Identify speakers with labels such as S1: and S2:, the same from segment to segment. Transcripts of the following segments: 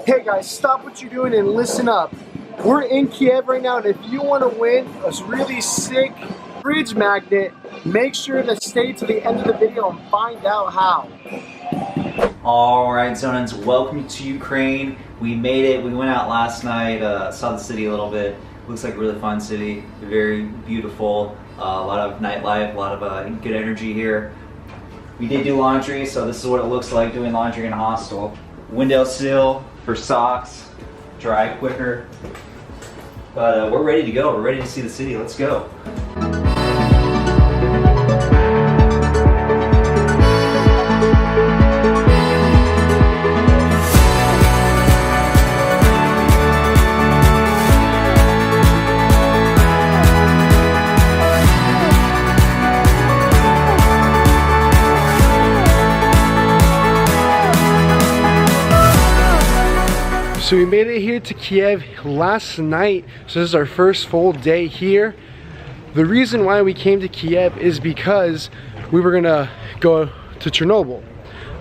S1: Hey guys, stop what you're doing and listen up. We're in Kiev right now, and if you want to win a really sick fridge magnet, make sure to stay to the end of the video and find out how.
S2: Alright, Zonans, welcome to Ukraine. We made it. We went out last night, saw the city a little bit. Looks like a really fun city, very beautiful, a lot of nightlife, a lot of good energy here. We did do laundry, so this is what it looks like doing laundry in a hostel. Windowsill for socks, dry quicker. But we're ready to go. We're ready to see the city. Let's go.
S1: So we made it here to Kiev last night, so this is our first full day here. The reason why we came to Kiev is because we were gonna go to Chernobyl.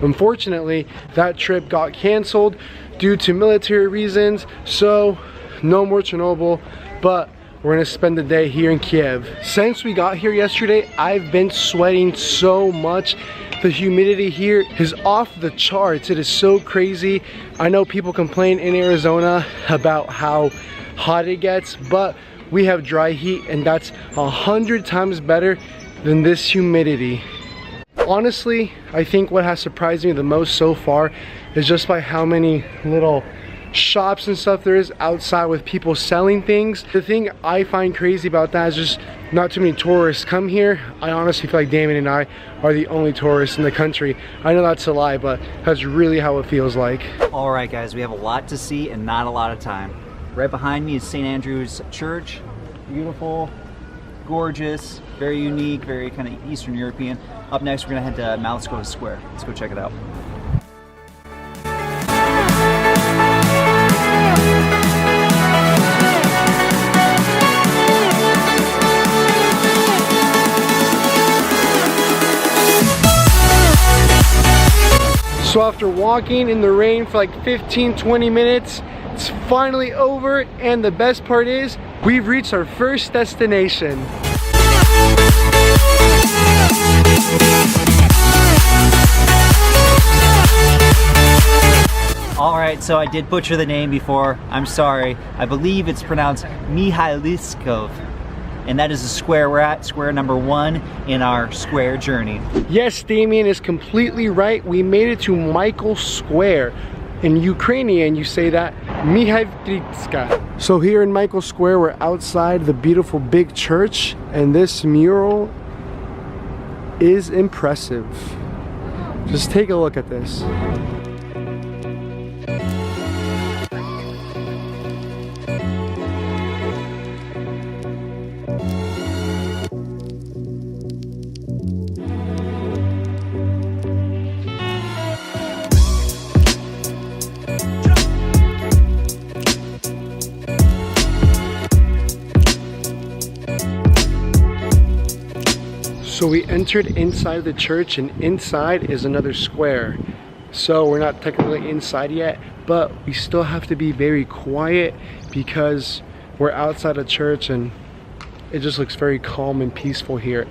S1: Unfortunately, that trip got canceled due to military reasons, so no more Chernobyl, but we're gonna spend the day here in Kiev. Since we got here yesterday, I've been sweating so much. The humidity here is off the charts. It is so crazy. I know people complain in Arizona about how hot it gets, but we have dry heat and that's 100 times better than this humidity. Honestly, I think what has surprised me the most so far is just by how many little shops and stuff there is outside with people selling things. The thing I find crazy about that is just not too many tourists come here. I honestly feel like Damien and I are the only tourists in the country. I know that's a lie, but that's really how it feels like.
S2: All right, guys, we have a lot to see and not a lot of time. Right behind me is St. Andrew's Church. Beautiful, gorgeous, very unique, very kind of Eastern European. Up next, we're gonna head to Moscow Square. Let's go check it out.
S1: So after walking in the rain for like 15-20 minutes, it's finally over, and the best part is we've reached our first destination.
S2: Alright, so I did butcher the name before. I'm sorry. I believe it's pronounced Mihailiskov. And that is the square we're at, square number 1 in our square journey.
S1: Yes, Damien is completely right. We made it to Michael Square. In Ukrainian, you say that Mihailitska. So here in Michael Square, we're outside the beautiful big church, and this mural is impressive. Just take a look at this. So we entered inside the church, and inside is another square. So we're not technically inside yet, but we still have to be very quiet because we're outside a church and it just looks very calm and peaceful here.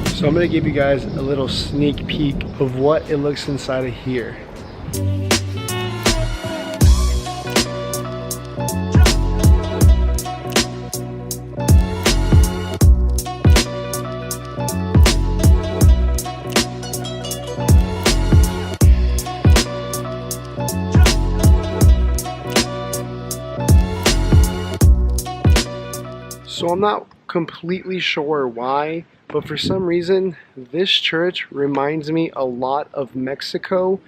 S1: So I'm gonna give you guys a little sneak peek of what it looks inside of here. So I'm not completely sure why, but for some reason this church reminds me a lot of Mexico.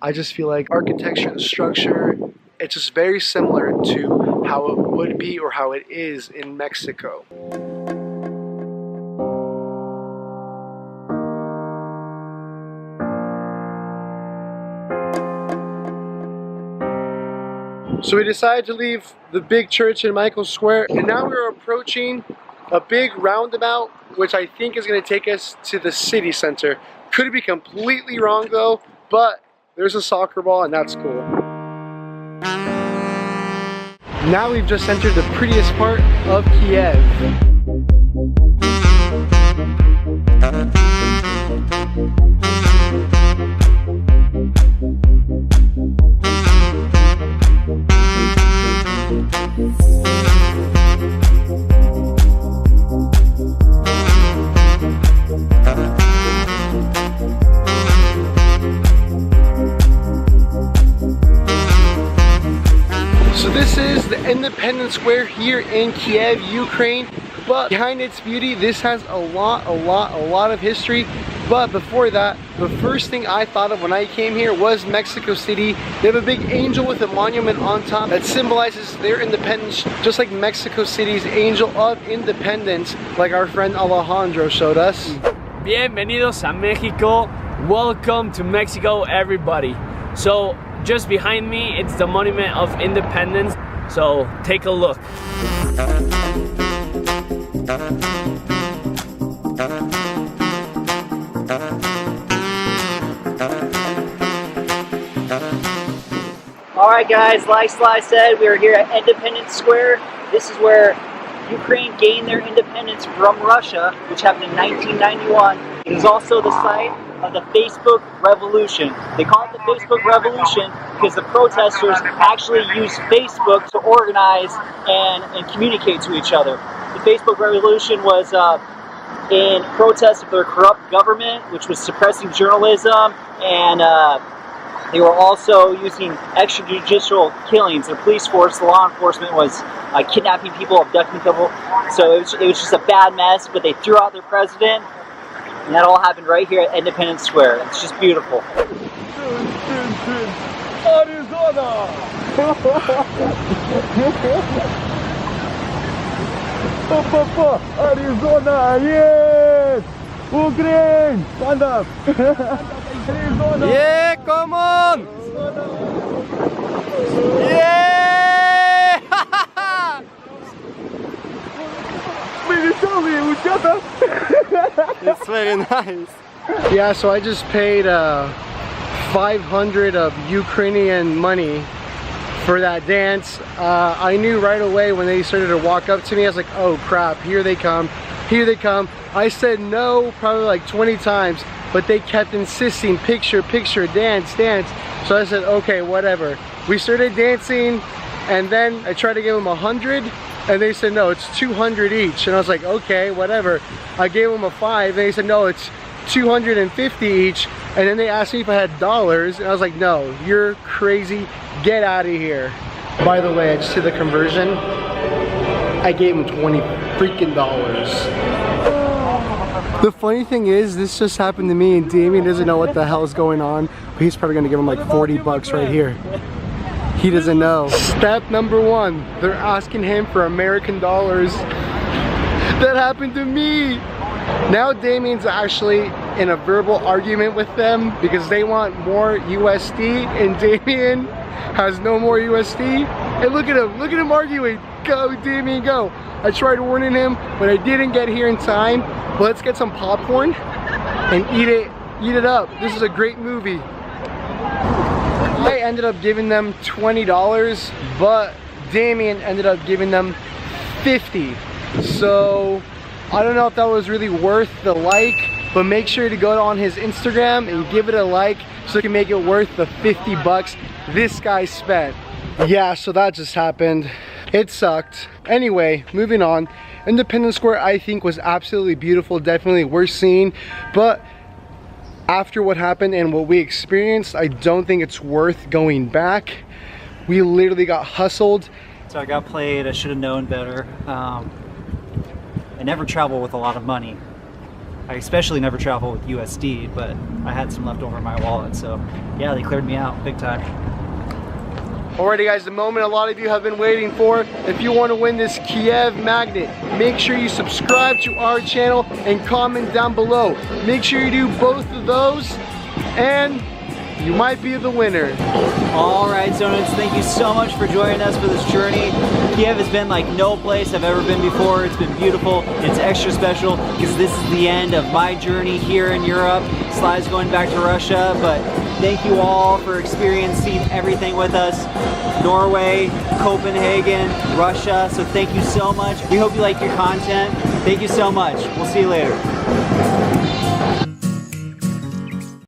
S1: I just feel like architecture, the structure, it's just very similar to how it would be or how it is in Mexico. So we decided to leave the big church in Michael Square, and now we're approaching a big roundabout which I think is going to take us to the city center. Could be completely wrong though, but there's a soccer ball and that's cool. Now we've just entered the prettiest part of Kiev. So this is the Independence Square here in Kiev, Ukraine. But behind its beauty, this has a lot of history. But before that, the first thing I thought of when I came here was Mexico City. They have a big angel with a monument on top that symbolizes their independence, just like Mexico City's Angel of Independence, like our friend Alejandro showed us.
S3: Bienvenidos a Mexico. Welcome to Mexico, everybody. So just behind me, it's the Monument of Independence. So take a look.
S2: Alright guys, like Sly said, we are here at Independence Square. This is where Ukraine gained their independence from Russia, which happened in 1991. It is also the site of the Facebook Revolution. They call it the Facebook Revolution because the protesters actually used Facebook to organize and communicate to each other. The Facebook Revolution was in protest of their corrupt government, which was suppressing journalism, and they were also using extrajudicial killings. Their police force, the law enforcement, was kidnapping people, abducting people. So it was just a bad mess, but they threw out their president, and that all happened right here at Independence Square. It's just beautiful.
S3: Arizona! Arizona, yes! Ukraine, stand up! Arizona! Yeah, come on! Yeah! It's very nice.
S1: Yeah, so I just paid 500 of Ukrainian money for that dance. I knew right away when they started to walk up to me, I was like, oh crap, here they come, here they come. I said no probably like 20 times, but they kept insisting, picture, picture, dance, dance. So I said, okay, whatever. We started dancing, and then I tried to give them 100, and they said, no, it's 200 each. And I was like, okay, whatever. I gave them a 5, and they said, no, it's 250 each. And then they asked me if I had dollars, and I was like, no, you're crazy, get out of here. By the way, I just did the conversion. I gave him 20 freaking dollars. The funny thing is, this just happened to me, and Damien doesn't know what the hell is going on, but he's probably gonna give him like 40 bucks right here. He doesn't know. Step number 1, they're asking him for American dollars. That happened to me. Now Damien's actually in a verbal argument with them because they want more USD, and Damien has no more USD. And look at him arguing. Go, Damien, go. I tried warning him, but I didn't get here in time. But let's get some popcorn and eat it up. This is a great movie. I ended up giving them $20, but Damien ended up giving them 50. So I don't know if that was really worth the like, but make sure to go on his Instagram and give it a like so you can make it worth the 50 bucks this guy spent. Yeah, so that just happened. It sucked. Anyway, moving on. Independence Square, I think, was absolutely beautiful, definitely worth seeing, but after what happened and what we experienced, I don't think it's worth going back. We literally got hustled.
S2: So I got played, I should have known better. I never travel with a lot of money. I especially never travel with USD, but I had some left over in my wallet, so yeah, they cleared me out big time.
S1: Alrighty guys, the moment a lot of you have been waiting for. If you want to win this Kiev magnet, make sure you subscribe to our channel and comment down below. Make sure you do both of those, and you might be the winner.
S2: All right, Zonans, thank you so much for joining us for this journey. Kiev has been like no place I've ever been before. It's been beautiful. It's extra special because this is the end of my journey here in Europe. Sly's going back to Russia, but thank you all for experiencing everything with us. Norway, Copenhagen, Russia, so thank you so much. We hope you like your content. Thank you so much. We'll see you later.